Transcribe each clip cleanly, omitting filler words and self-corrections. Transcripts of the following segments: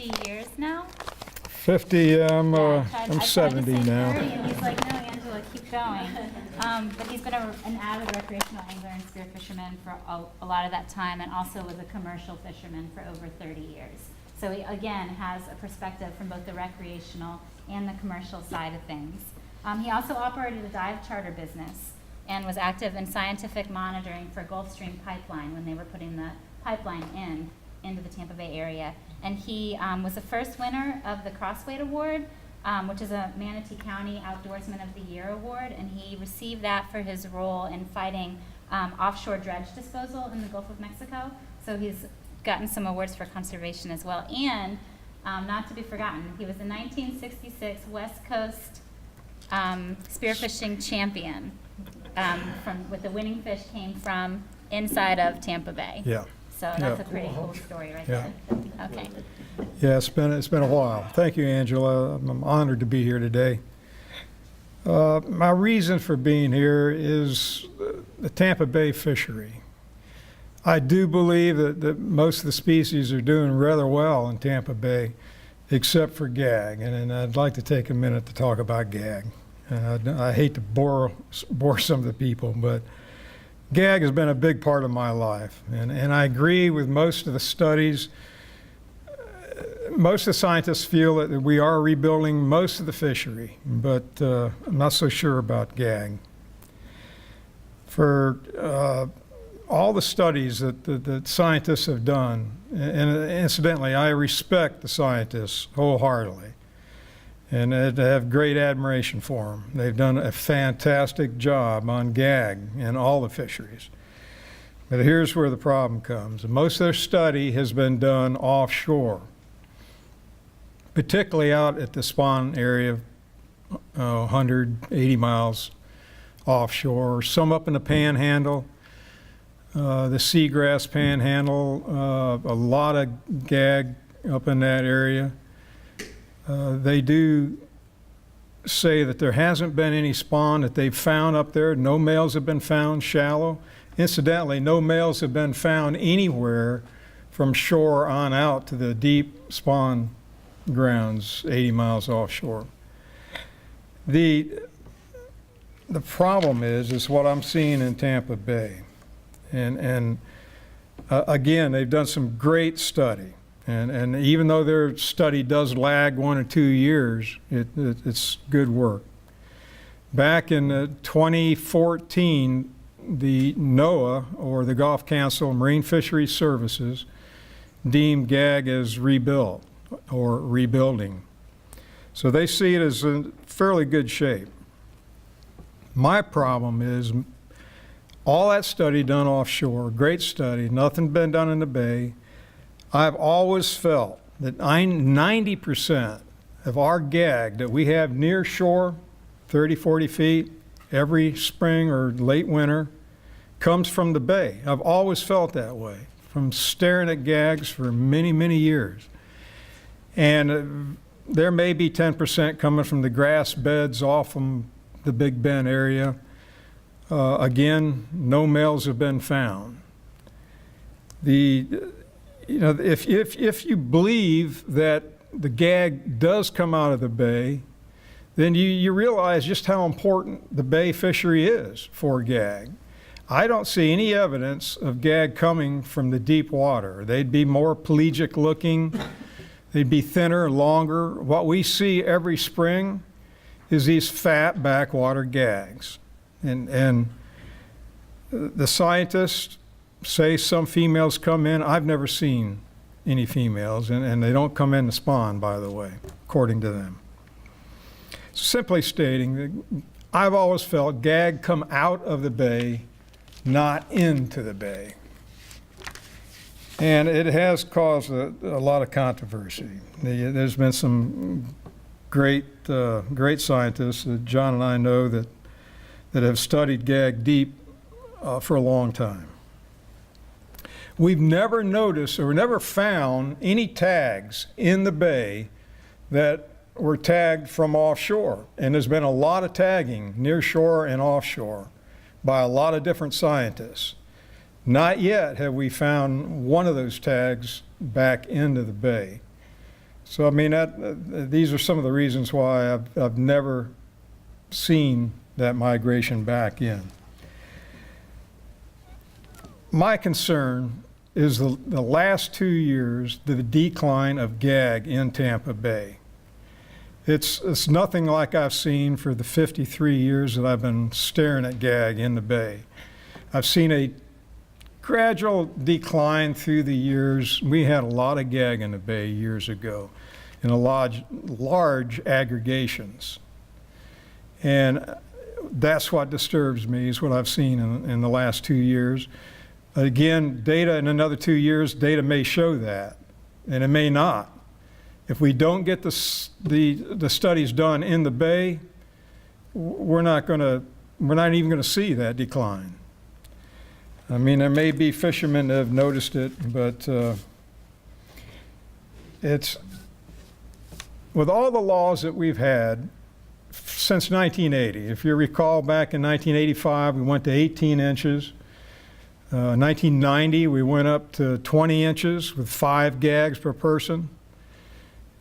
50 years now. 50, I'm I tried to 70 say now. 30, and he's like, no, Angela, keep going. But he's been an avid recreational angler and spear fisherman for a lot of that time, and also was a commercial fisherman for over 30 years. So he, again, has a perspective from both the recreational and the commercial side of things. He also operated a dive charter business and was active in scientific monitoring for Gulfstream Pipeline when they were putting the pipeline into the Tampa Bay area. And he was the first winner of the Crossweight Award, which is a Manatee County Outdoorsman of the Year award, and he received that for his role in fighting offshore dredge disposal in the Gulf of Mexico. So he's gotten some awards for conservation as well. And not to be forgotten, he was the 1966 West Coast spearfishing champion. With the winning fish came from inside of Tampa Bay. Yeah. So that's a pretty cool story right there. Okay. Yeah, it's been a while. Thank you, Angela. I'm honored to be here today. My reason for being here is the Tampa Bay fishery. I do believe that most of the species are doing rather well in Tampa Bay, except for gag, and I'd like to take a minute to talk about gag. I hate to bore some of the people, but gag has been a big part of my life, and I agree with most of the studies. Most of the scientists feel that we are rebuilding most of the fishery, but I'm not so sure about gag. For all the studies that scientists have done, and incidentally, I respect the scientists wholeheartedly, and I have great admiration for them. They've done a fantastic job on gag in all the fisheries. But here's where the problem comes. Most of their study has been done offshore, particularly out at the spawn area, 180 miles offshore, some up in the panhandle, the seagrass panhandle, a lot of gag up in that area. They do say that there hasn't been any spawn that they've found up there. No males have been found shallow. Incidentally, no males have been found anywhere from shore on out to the deep spawn grounds 80 miles offshore. The problem is what I'm seeing in Tampa Bay. And again, they've done some great study. And even though their study does lag 1 or 2 years, it's good work. Back in 2014, the NOAA, or the Gulf Council Marine Fisheries Services, deemed gag as rebuilt or rebuilding. So they see it as in fairly good shape. My problem is all that study done offshore, great study, nothing been done in the bay. I've always felt that 90% of our gag that we have near shore, 30, 40 feet, every spring or late winter, comes from the bay. I've always felt that way, from staring at gags for many, many years. And there may be 10% coming from the grass beds off from the Big Bend area. Again, no males have been found. If you believe that the gag does come out of the bay, then you realize just how important the bay fishery is for gag. I don't see any evidence of gag coming from the deep water. They'd be more pelagic looking. They'd be thinner, longer. What we see every spring is these fat backwater gags. And the scientists say some females come in. I've never seen any females, and they don't come in to spawn, by the way, according to them. Simply stating that I've always felt gag come out of the bay, not into the bay. And it has caused a lot of controversy. There's been some great scientists that John and I know that have studied gag deep for a long time. We've never noticed or never found any tags in the bay that were tagged from offshore. And there's been a lot of tagging near shore and offshore by a lot of different scientists. Not yet have we found one of those tags back into the bay. So, I mean, these are some of the reasons why I've never seen that migration back in. My concern is the last 2 years, the decline of gag in Tampa Bay. It's nothing like I've seen for the 53 years that I've been staring at gag in the Bay. I've seen a gradual decline through the years. We had a lot of gag in the Bay years ago in a large aggregations. And that's what disturbs me, is what I've seen in the last 2 years. Again, data in another 2 years, data may show that, and it may not. If we don't get the studies done in the Bay, we're not even going to see that decline. I mean, there may be fishermen that have noticed it, but it's with all the laws that we've had since 1980. If you recall, back in 1985, we went to 18 inches. 1990, we went up to 20 inches with 5 gags per person.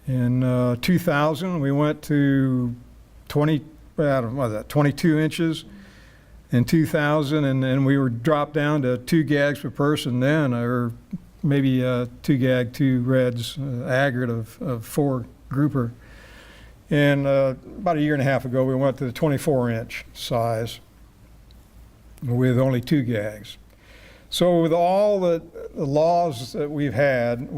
In 2000, we went to 22 inches in 2000, and then we were dropped down to 2 gags per person then, or maybe 2 gag, 2 reds, aggregate of 4 grouper. And about a year and a half ago, we went to the 24-inch size with only 2 gags. So with all the laws that we've had,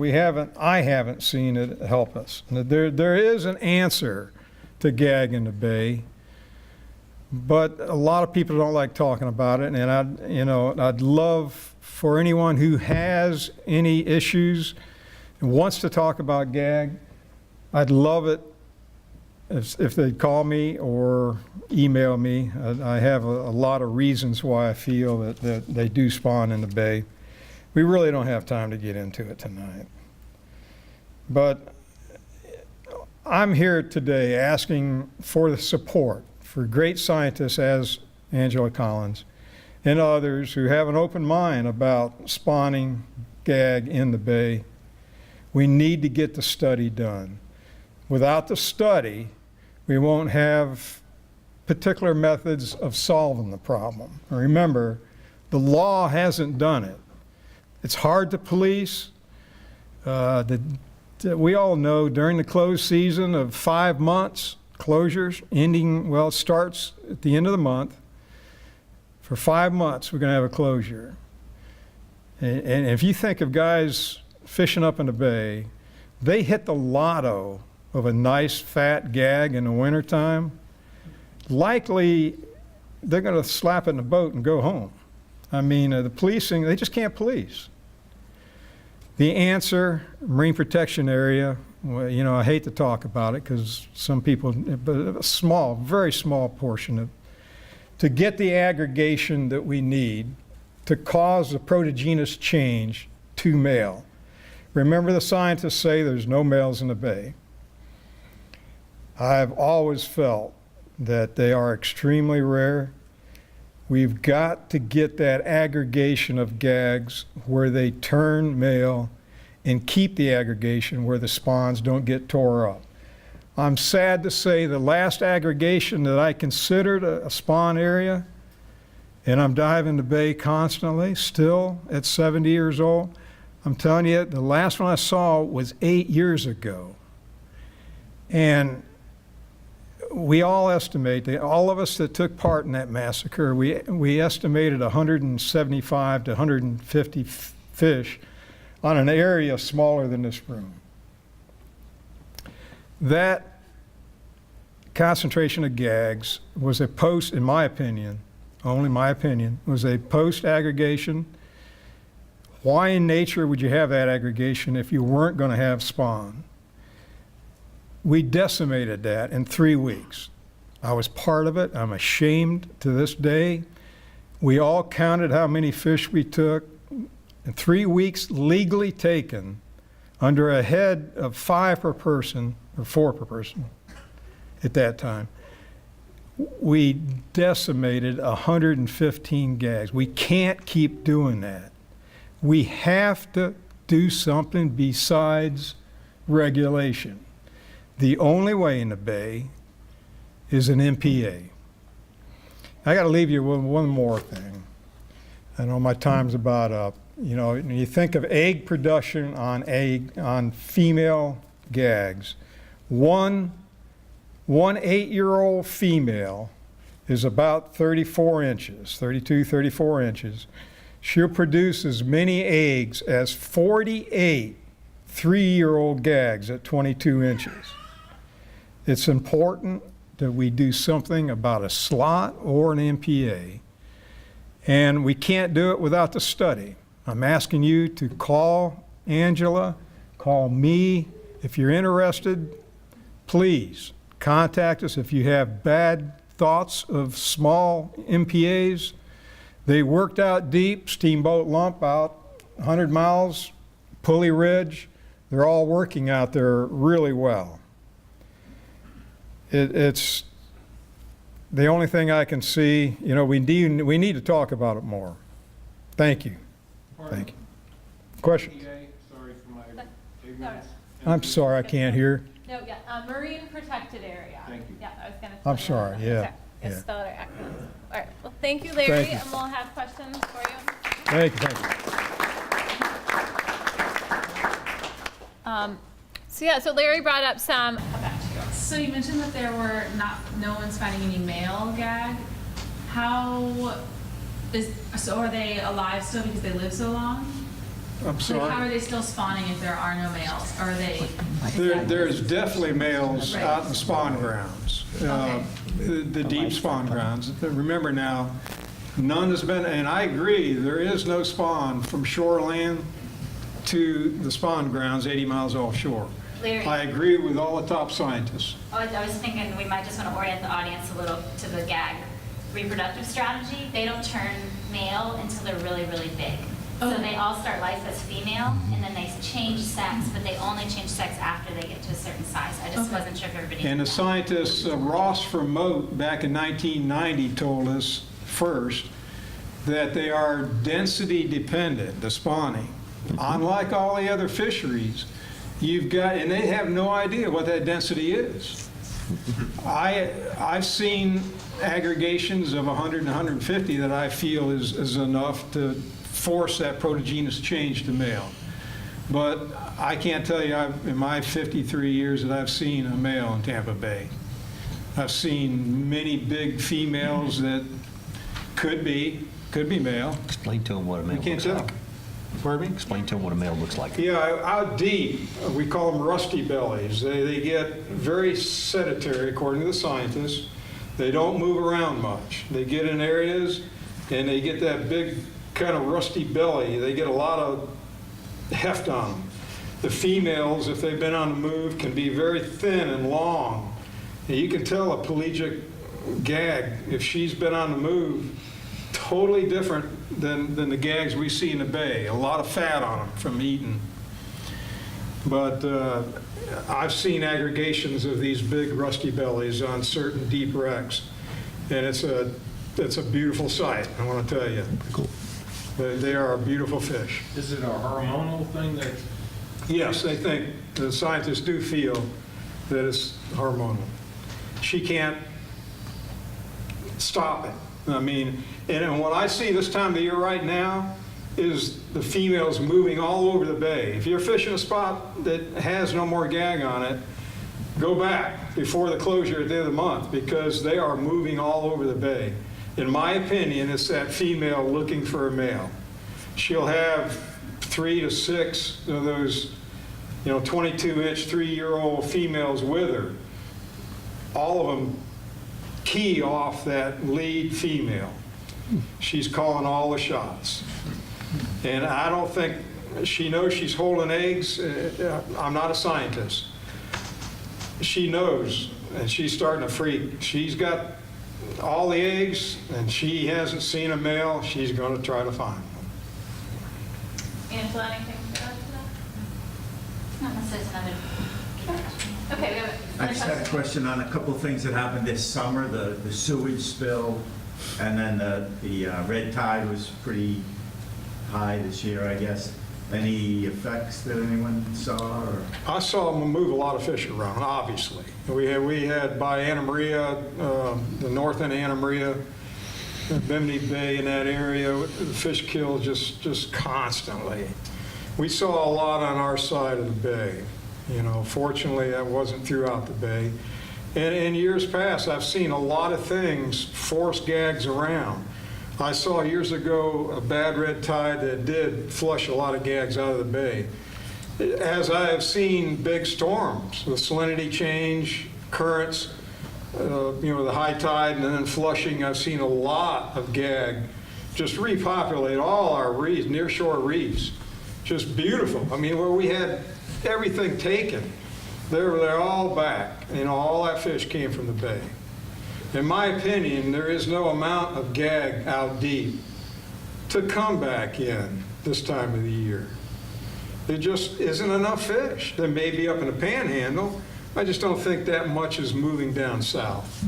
I haven't seen it help us. There is an answer to gag in the Bay, but a lot of people don't like talking about it. And I'd love for anyone who has any issues and wants to talk about gag, I'd love it if they'd call me or email me. I have a lot of reasons why I feel that they do spawn in the Bay. We really don't have time to get into it tonight. But I'm here today asking for the support for great scientists as Angela Collins and others who have an open mind about spawning gag in the Bay. We need to get the study done. Without the study, we won't have particular methods of solving the problem. Remember, the law hasn't done it. It's hard to police. We all know during the closed season of 5 months, closures it starts at the end of the month. For 5 months, we're going to have a closure. And if you think of guys fishing up in the Bay, they hit the lotto of a nice fat gag in the wintertime, likely they're going to slap it in the boat and go home. I mean, the policing, they just can't police. The answer, marine protection area, well, I hate to talk about it because some people, but a very small portion to get the aggregation that we need to cause the protogenous change to male. Remember, the scientists say there's no males in the Bay. I've always felt that they are extremely rare. We've got to get that aggregation of gags where they turn male and keep the aggregation where the spawns don't get tore up. I'm sad to say the last aggregation that I considered a spawn area, and I'm diving the Bay constantly, still at 70 years old, I'm telling you, the last one I saw was 8 years ago. And we all estimate, all of us that took part in that massacre, we estimated 175 to 150 fish on an area smaller than this room. That concentration of gags was a post, in my opinion, only my opinion, was a post-aggregation. Why in nature would you have that aggregation if you weren't going to have spawn? We decimated that in 3 weeks. I was part of it. I'm ashamed to this day. We all counted how many fish we took. In 3 weeks, legally taken, under a head of 5 per person, or 4 per person at that time, we decimated 115 gags. We can't keep doing that. We have to do something besides regulation. The only way in the Bay is an MPA. I got to leave you with one more thing. I know my time's about up. You know, when you think of egg production on female gags, one 8-year-old female is about 34 inches, 32, 34 inches. She'll produce as many eggs as 48 3-year-old gags at 22 inches. It's important that we do something about a slot or an MPA, and we can't do it without the study. I'm asking you to call Angela, call me. If you're interested, please contact us. If you have bad thoughts of small MPAs, they worked out deep, Steamboat Lump out 100 miles, Pulley Ridge, they're all working out there really well. It's the only thing I can see. You know, we need to talk about it more. Thank you. Thank you. Question? Sorry for my ignorance. I'm sorry, I can't hear. No, yeah, marine protected area. Thank you. Yeah, I was gonna. I'm spell it sorry, out. yeah, Sorry, I yeah. spelled it acronyms. All right, well, thank you, Larry, Thank you. and we'll have questions for you. Thank you, thank you. So Larry brought up some. So you mentioned that no one's finding any male gag. So are they alive still because they live so long? I'm Like, how sorry. are they still spawning if there are no males? Or are they? There's definitely males Right. out in the spawn grounds, Okay. the deep spawn grounds. Remember now, none has been, and I agree, there is no spawn from shoreland to the spawn grounds 80 miles offshore. Larry, I agree with all the top scientists. I was thinking we might just want to orient the audience a little to the gag reproductive strategy. They don't turn male until they're really, really big. So Oh. they all start life as female, and then they change sex, but they only change sex after they get to a certain size. I just Okay. wasn't sure if everybody And knew the that. scientist Ross from Mote back in 1990 told us first that they are density dependent, the spawning. Unlike all the other fisheries, you've got, and they have no idea what that density is. I've seen aggregations of 100 and 150 that I feel is enough to force that protogenous change to male. But I can't tell you, in my 53 years that I've seen a male in Tampa Bay. I've seen many big females that could be male. Explain to them what a male You can't looks tell. like. Pardon me? Explain to them what a male looks like. Yeah, out deep, we call them rusty bellies. They get very sedentary, according to the scientists. They don't move around much. They get in areas and they get that big kind of rusty belly. They get a lot of heft on them. The females, if they've been on the move, can be very thin and long. And you can tell a pelagic gag, if she's been on the move, totally different than the gags we see in the bay. A lot of fat on them from eating. But I've seen aggregations of these big rusty bellies on certain deep wrecks, and it's a beautiful sight, I want to tell you. Cool. They are a beautiful fish. Is it a hormonal thing that? Yes, they think, the scientists do feel that it's hormonal. She can't stop it. I mean, and what I see this time of the year right now is the females moving all over the bay. If you're fishing a spot that has no more gag on it, go back before the closure at the end of the month, because they are moving all over the bay. In my opinion, it's that female looking for a male. She'll have 3 to 6 of those, 22-inch, 3-year-old females with her. All of them key off that lead female. She's calling all the shots. And I don't think, she knows she's holding eggs. I'm not a scientist. She knows, and she's starting to freak. She's got all the eggs, and she hasn't seen a male. She's going to try to find one. Angela, anything to add to that? Not unless there's another. Okay, we have I just had a question on a couple of things that happened this summer, the sewage spill, and then the red tide was pretty high this year, I guess. Any effects that anyone saw, or? I saw them move a lot of fish around, obviously. We had by Anna Maria, the north end of Anna Maria, Bimini Bay in that area, the fish kill just constantly. We saw a lot on our side of the bay. You know, fortunately, that wasn't throughout the bay. And in years past, I've seen a lot of things force gags around. I saw years ago a bad red tide that did flush a lot of gags out of the bay. As I have seen big storms, the salinity change, currents, the high tide and then flushing, I've seen a lot of gag just repopulate all our reefs, nearshore reefs. Just beautiful. I mean, where we had everything taken, they're all back. You know, all that fish came from the bay. In my opinion, there is no amount of gag out deep to come back in this time of the year. There just isn't enough fish. There may be up in the panhandle. I just don't think that much is moving down south.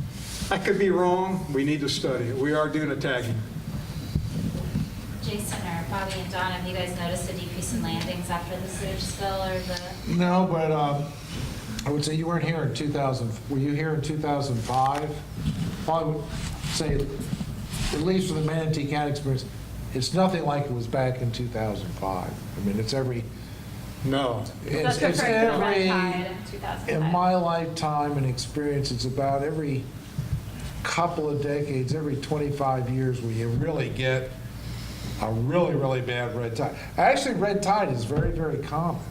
I could be wrong. We need to study it. We are doing a tagging. Jason or Bobby and Don, have you guys noticed a decrease in landings after the sewage spill or the? No, but I would say you weren't here in 2000. Were you here in 2005? Probably would say, at least for the Manatee County experience, it's nothing like it was back in 2005. I mean, it's every. No. It's That's referring to the red every. tide in 2005. In my lifetime and experience, it's about every couple of decades, every 25 years, where you really get a really, really bad red tide. Actually, red tide is very, very common.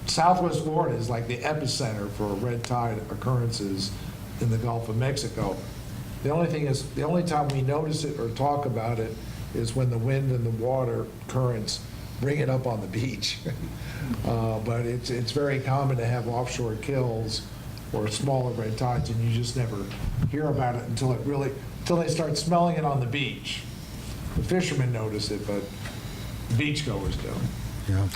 Southwest Florida is like the epicenter for red tide occurrences in the Gulf of Mexico. The only thing is, the only time we notice it or talk about it is when the wind and the water currents bring it up on the beach. But it's very common to have offshore kills or smaller red tides, and you just never hear about it until they start smelling it on the beach. The fishermen notice it, but beachgoers don't. Yeah.